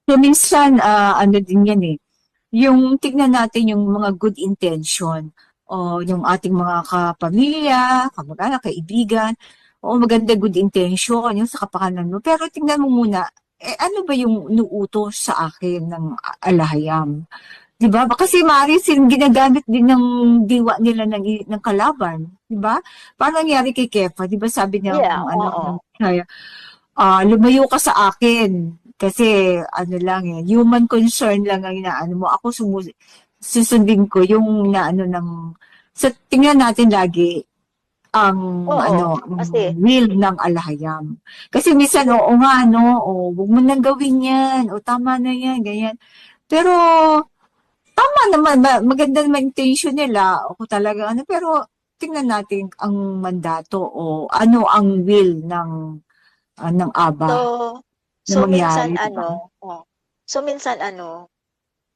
So minsan, ano din yan eh, yung tignan natin yung mga good intention o yung ating mga kapamilya, kamag-anak, kaibigan, o maganda good intention yung sa kapakanan mo. Pero tingnan mo muna, ano ba yung nuutos sa akin ng alahayam? 'Di ba? Kasi maaaring ginagamit din ng diwa nila ng kalaban, 'di ba? Paano nangyari kay Kefa? 'Di ba sabi niya Yeah, ng ano ng oo. kaya, lumayo ka sa akin kasi ano lang eh, human concern lang ang inaano mo. Ako susundin ko yung naano ng tingnan natin lagi ang Oo, ano, kasi ang will ng alahayam. Kasi minsan, siguro oo nga, no, o huwag mo nang gawin yan, o tama na yan, ganyan. Pero tama naman, maganda naman intention nila o kung talaga ano, pero tingnan natin ang mandato o ano ang will ng Aba so na so mangyari, minsan di ba?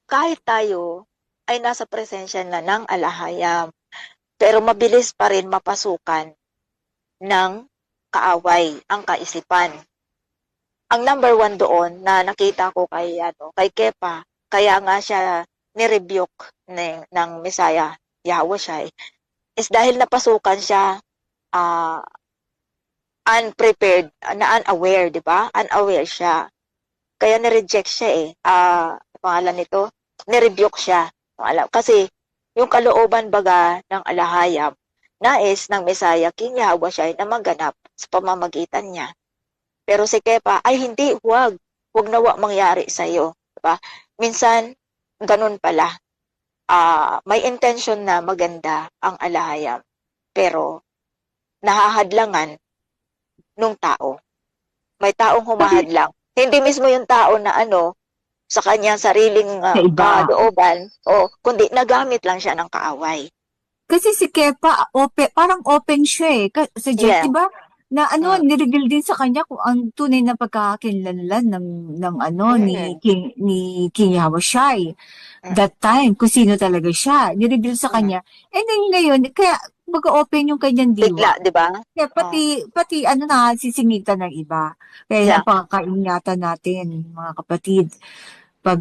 kahit tayo ay nasa presensya na ng alahayam, pero mabilis pa rin mapasukan ng kaaway ang kaisipan. Ang number one doon na nakita ko kay Kepa, kaya nga siya ni-rebuke ng Messiah, Yahushua, is dahil napasukan siya ah, unprepared, unaware, di ba? Unaware siya. Kaya ni-reject siya eh. Pangalan nito, ni-rebuke siya. Kasi yung kalooban baga ng alahayam, nais ng Messiah, King Yahushua na maganap sa pamamagitan niya. Pero si Kepa, ay hindi, huwag. Huwag nawa mangyari sa iyo. Diba? Minsan, ganun pala. May intention na maganda ang alahayam. Pero, nahahadlangan nung tao. May taong Kasi humahadlang. Hindi mismo yung tao na sa kanyang sariling sa iba, kalooban, o kundi nagamit lang siya ng kaaway. kasi si Kepa, parang open siya eh. Sa Jet, di Yeah. ba? Na ano, Mm. nireveal din sa kanya kung ang tunay na pagkakakilanlan ng ano Mm. ni King Yahushai. Mm. That time, kung sino talaga siya. Nireveal sa Mm. kanya. And then ngayon, kaya mag-open yung kanyang Bigla, diwa. di ba? Kaya Oh. pati ano na, sisingitan ng iba. Kaya Yeah. ang pagkakaingatan natin, mga kapatid, pag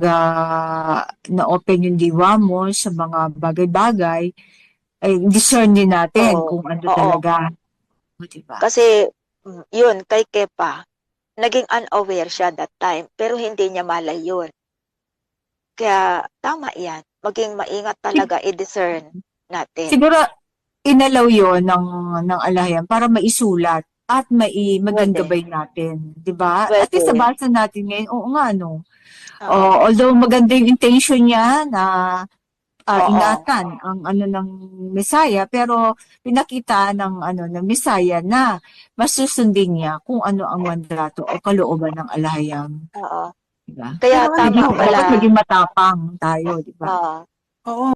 na-open yung diwa mo sa mga bagay-bagay, ay discern din natin Oo. kung ano Oo. talaga. O, diba? Kasi, yun, kay Kepa, naging unaware siya that time, pero hindi niya malay yun. Kaya, tama yan. Maging maingat Sig- talaga, i-discern natin. siguro, inalaw yon ng alayan para maisulat at maging Pwede. gabay natin. Di ba? At least sa Pwede. basa natin ngayon, oo nga, no? Oo. Although maganda yung intention niya na Oo. ingatan ang ano ng Messiah, pero pinakita ng Messiah na masusundin niya kung ano ang mandato o kalooban ng alahayam. Oo. Diba? Kaya Pero tama dapat pala. maging matapang tayo, di ba? Oo. Oo.